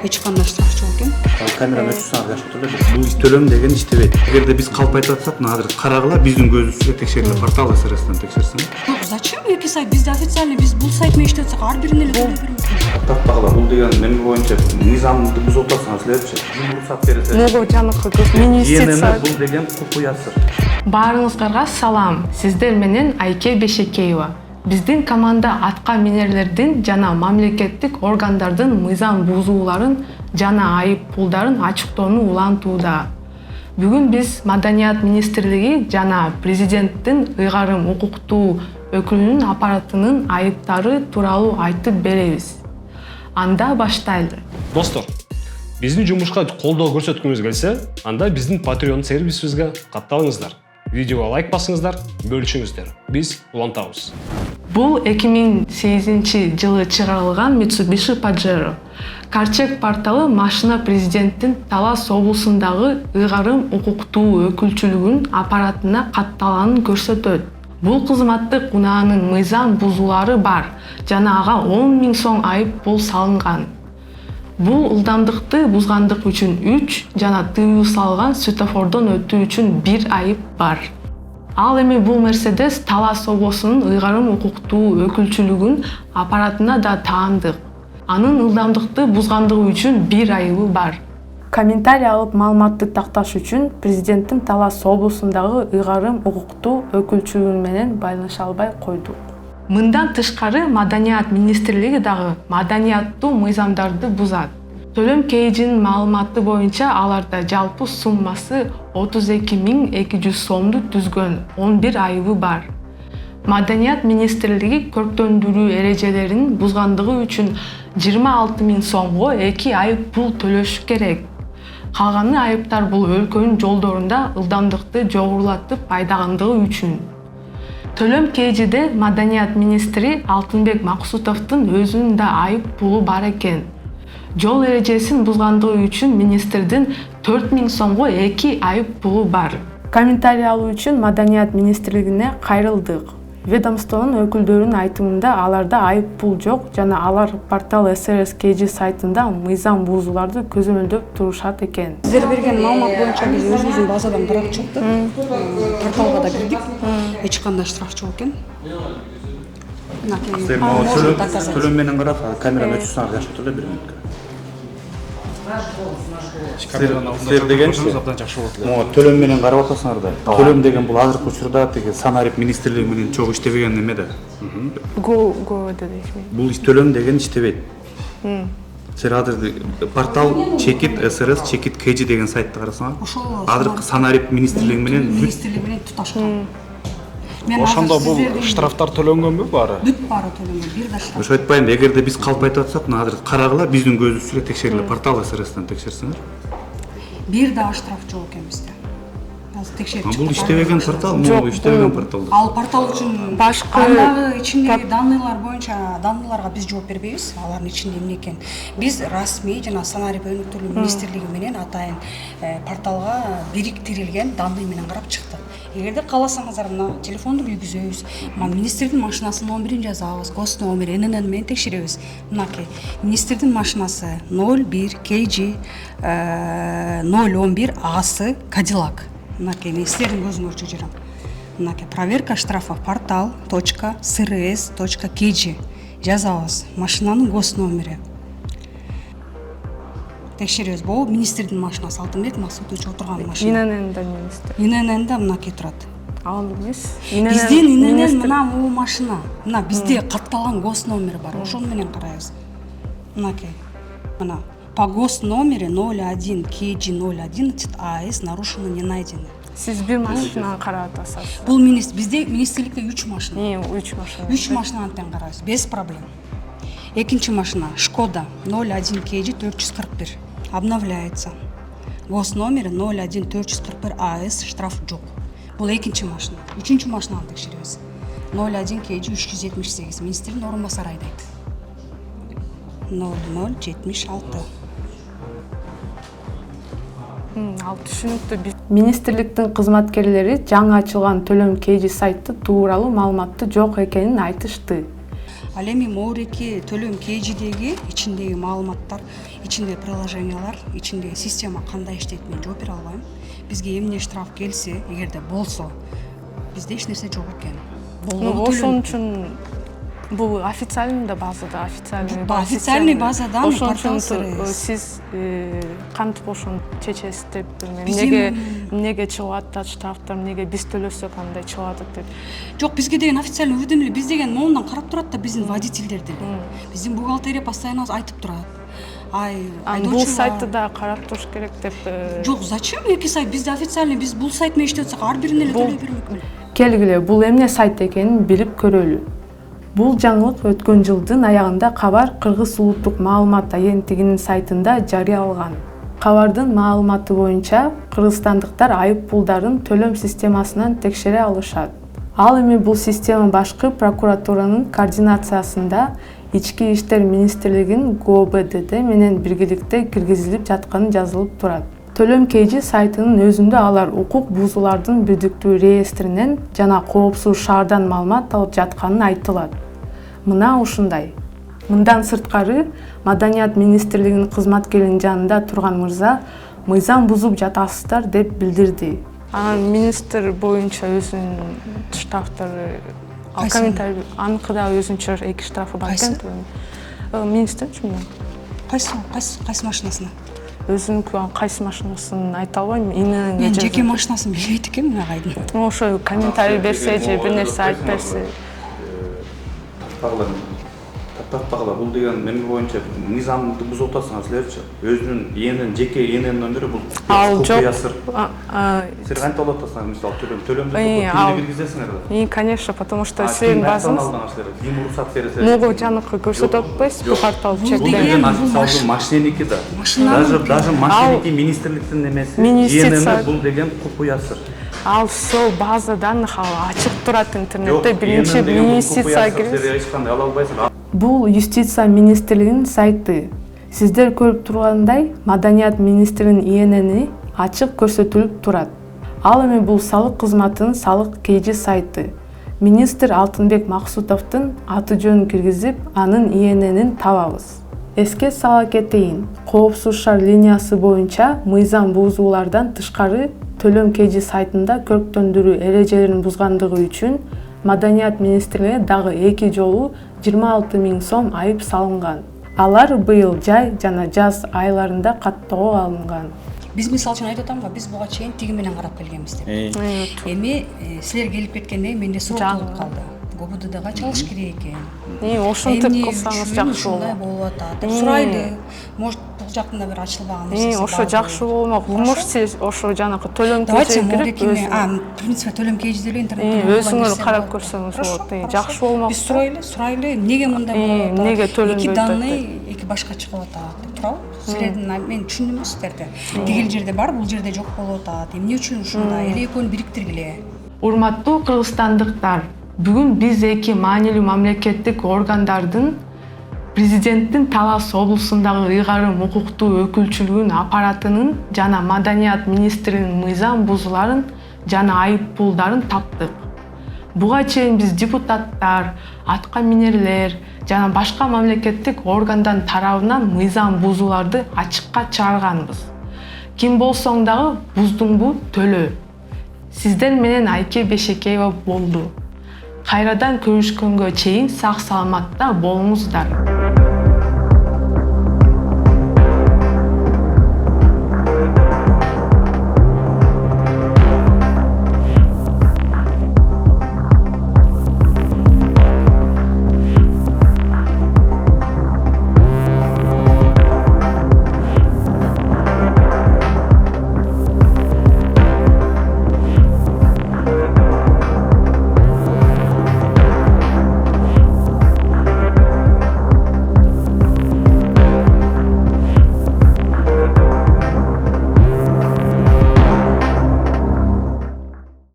эч кандай штраф жок экен. Камераны өчсөң жашып отур. Бул төлөм деген иштебейт. Эгерде биз калп айтып атсак, мына азыр карагыла биздин көзүбүзгө текшерилип портал СРСтен текшерсең. Зачем эки сайт? Бизде официальный, биз бул сайт менен иштеп атсак, ар бирине эле төлөп беребиз. Таттагыла бул деген менин боюнча низамды бузуп атасыңар силерчи. Уруксат берсе. Него жаныкы көз министрлик. Бул деген купуясыр. Баарыңыздарга салам. Сиздер менен Айке Бешекеева. Биздин команда атка минерлердин жана мамлекеттик органдардын мыйзам бузууларын жана айып пулдарын ачыктоону улантууда. Бүгүн биз Маданият министрлиги жана президенттин ыйгарым укуктуу өкүлүнүн аппаратынын айыптары тууралуу айтып беребиз. Анда баштайлы. Достор, биздин жумушка колдоо көрсөткүңүз келсе, анда биздин Patreon сервисибизге катталыңыздар. Видеого лайк басыңыздар, бөлүшүңүздөр. Биз улантабыз. Бул 2008 жылы чыгарылган Mitsubishi Pajero. Карчек порталы машина президенттин Талас облусундагы ыйгарым укуктуу өкүлчүлүгүнүн аппаратына катталганын көрсөтөт. Бул кызматтык унаанын мыйзам бузуулары бар жана ага 10 000 сом айып пул салынган. Бул ылдамдыкты бузгандык үчүн 3 жана тыюу салган светофордон өтүү үчүн 1 айып бар. Ал эми бул Мерседес Талас облусунун ыйгарым укуктуу өкүлчүлүгүнүн аппаратына да таандык. Анын ылдамдыкты бузгандыгы үчүн 1 айыбы бар. Комментарий алып маалыматты такташ үчүн президенттин Талас облусундагы ыйгарым укуктуу өкүлчүлүгү менен байланыша албай койдук. Мындан тышкары Маданият министрлиги дагы маданияттуу мыйзамдарды бузат. Төлөм KG'нин маалыматы боюнча аларда жалпы суммасы 32.200 сомду түзгөн 11 айыбы бар. Маданият министрлиги көрктөндүрүү эрежелерин бузгандыгы үчүн 26 000 сомго 2 айып пул төлөшү керек. Калганы айыптар бул өлкөнүн жолдорунда ылдамдыкты жогорулатып айдагандыгы үчүн. Төлөм KG'де Маданият министри Алтынбек Максутовдун өзүнүн да айып пулу бар экен. Жол эрежесин бузгандыгы үчүн министрдин 4 000 сомго 2 айып пулу бар. Комментарий алуу үчүн Маданият министрлигине кайрылдык. Ведомствонун өкүлдөрүнүн айтымында аларда айып пул жок жана алар портал SRS KG сайтында мыйзам бузууларды көзөмөлдөп турушат экен. Сиздер берген маалымат боюнча биз өзүбүздүн базадан карап чыктык. Порталга да кирдик. Эч кандай штраф жок экен. Төлөм менен карап, камераны өчсөң жашып отур бир мүнөткө. Силер дегенчи, төлөм менен карап атасыңар да. Төлөм деген бул азыркы учурда тиги санарип министрлиги менен чогуу иштебеген неме да. Бул төлөм деген иштебейт. Силер азыр портал чекит SRS чекит KG деген сайтты карасаңар. Азыркы санарип министрлиги менен туташкан. Ошондо бул штрафтар төлөнгөнбү баары? Бүт баары төлөнгөн, бир да штраф. Ошо айтпайм, эгерде биз калп айтып атсак, мына азыр карагыла биздин көзүбүзгө текшерилип портал SRSтен текшерсеңер. Бир да штраф жок экен бизде. Азыр текшерип чыкты. Бул иштебеген портал, могу иштебеген портал. Ал портал үчүн андагы ичиндеги данныйлар боюнча данныйларга биз жооп бербейбиз. Алардын ичинде эмне экен? Биз расмий жана санарип өнүктүрүү министрлиги менен атайын порталга бириктирилген данный менен карап чыктык. Эгерде кааласаңыздар, мына телефонду билгизебиз. Министрдин машинасынын номерин жазабыз, гос номер, ННН менен текшеребиз. Мынакей, министрдин машинасы 01 KG 011 асы Cadillac. Мынакей, мен силердин көзүңөрчө жүрөм. Мынакей, проверка штрафов portal.srs.kg жазабыз. Машинанын гос номери. Текшеребиз. Бул министрдин машинасы, Алтынбек Максутович отурган машина. ИННда министр. ИННда мынакей турат. Ал эмес. Биздин ИНН мына бул машина. Мына бизде катталган гос номери бар. Ошону менен карайбыз. Мынакей. Мына по гос номери 01 KG 011 АС нарушено не найдено. Сиз бир машинаны карап атасыз. Бул бизде министрликте 3 машина. 3 машина. 3 машинаны тең карайбыз, без проблем. Экинчи машина Шкода 01 KG 441 обновляется. Гос номери 01 441 АС штраф жок. Бул экинчи машина. Үчүнчү машинаны текшеребиз. 01 KG 378 министрдин орун басары айдайт. 0076. Ал түшүнүктүү. Министрликтин кызматкерлери жаңы ачылган төлөм KG сайты тууралуу маалыматы жок экенин айтышты. Ал эми Моуреки Төлөм KG'деги ичиндеги маалыматтар, ичиндеги приложениялар, ичиндеги система кандай иштейт мен жооп бере албайм. Бизге эмне штраф келсе, эгерде болсо, бизде эч нерсе жок экен. Ошон үчүн бул официальный да базада, официальный базада портал сиз кантип ошону чечесиз деп, эмнеге чыгып атат штрафтар, эмнеге биз төлөсөк андай чыгып атат деп. Жок, бизге деген официальный уведомление, биз деген моундан карап турат да биздин водительдер деле. Биздин бухгалтерия постоянно айтып турат. Бул сайтты да карап туруш керек деп. Жок, зачем эки сайт? Бизде официальный, биз бул сайт менен иштеп атсак, ар бирине эле төлөй бермекпи? Келгиле, бул эмне сайт экенин билип көрөлү. Бул жаңылык өткөн жылдын аягында кабар Кыргыз улуттук маалымат агенттигинин сайтында жарыяланган. Кабардын маалыматы боюнча кыргызстандыктар айып пулдарын төлөм системасынан текшере алышат. Ал эми бул система башкы прокуратуранын координациясында Ички иштер министрлигинин ГОБДД менен биргеликте киргизилип жатканы жазылып турат. Төлөм KG сайтынын өзүндө алар укук бузуулардын бирдиктүү реестринен жана коопсуз шаардан маалымат алып жатканын айтылат. Мына ушундай. Мындан сырткары Маданият министрлигинин кызматкеринин жанында турган мырза мыйзам бузуп жатасыздар деп билдирди. Министр боюнча өзүнүн штрафтары, комментарий аныкы да өзүнчө 2 штрафы бар экен. Министрчүмүн? Кайсы машинасына? Өзүнүн кайсы машинасын айта албайм. Мен жеке машинасын билбейт экенмин агайдын. Ошо комментарий берсе же бир нерсе айтып берсе. Таттакпагыла, бул деген неме боюнча мыйзамды бузуп атасыңар силерчи. Өзүнүн энен жеке эненин өндүрүп бул купуя сыр. Силер кантип алып атасыңар, мисалы төлөмдү тилине киргизесиңер да. Конечно, потому что силердин базаңыз. Ким уруксат берсе. Могу жаныкы көрсөтүп атпайсызбы бул портал чекте. Бул машиненики да. Даже машиненики министрликтин немеси. Энени бул деген купуя сыр. Ал все база данных ачык турат интернетте. Биринчи инвестиция кирип. Бул юстиция министрлигинин сайты. Сиздер көрүп тургандай, Маданият министринин ИННи ачык көрсөтүлүп турат. Ал эми бул салык кызматынын салык KG сайты. Министр Алтынбек Максутовдун аты жөнүн киргизип, анын ИННин табабыз. Эске сала кетейин, коопсуз шаар линиясы боюнча мыйзам бузуулардан тышкары Төлөм KG сайтында көрктөндүрүү эрежелерин бузгандыгы үчүн Маданият министрлиги дагы 2 жолу 26 000 сом айып салынган. Алар быйыл жай жана жаз айларында каттоого алынган. Биз мисалы үчүн айтып атамга, биз буга чейин тиги менен карап келгенбиз деп. Эми силер келип кеткенде менде суроо болуп калды. ГОБДДга чалыш керек экен. Ошентип кылсаңыз жакшы болот атат. Сурайлы. Может, бул жактында бир ачылбаган нерсе бар. Ошо жакшы болмок. Можете ошо жанакы төлөм кирип, в принципе, төлөм KG деле интернетте өзүңөр карап көрсөңүз болот. Жакшы болмок. Биз сурайлы, эмнеге мындай болуп атат? Эмнеге төлөнбөй атат? Эки данный, эки башка чыгып атат. Туурабы? Силердин мен түшүндүм сиздерди. Тигил жерде бар, бул жерде жок болуп атат. Эмне үчүн ушундай? Эле экөөнү бириктиргиле. Урматтуу кыргызстандыктар, бүгүн биз эки маанилүү мамлекеттик органдардын президенттин Талас облусундагы ыйгарым укуктуу өкүлчүлүгүнүн аппаратынын жана Маданият министринин мыйзам бузууларын жана айып пулдарын таптык. Буга чейин биз депутаттар, атка минерлер жана башка мамлекеттик органдан тарабынан мыйзам бузууларды ачыкка чыгарганбыз. Ким болсоң дагы буздуңбу төлөө. Сиздер менен Айке Бешекеева болду. Кайрадан көрүшкөнгө чейин сак саламатта болуңуздар.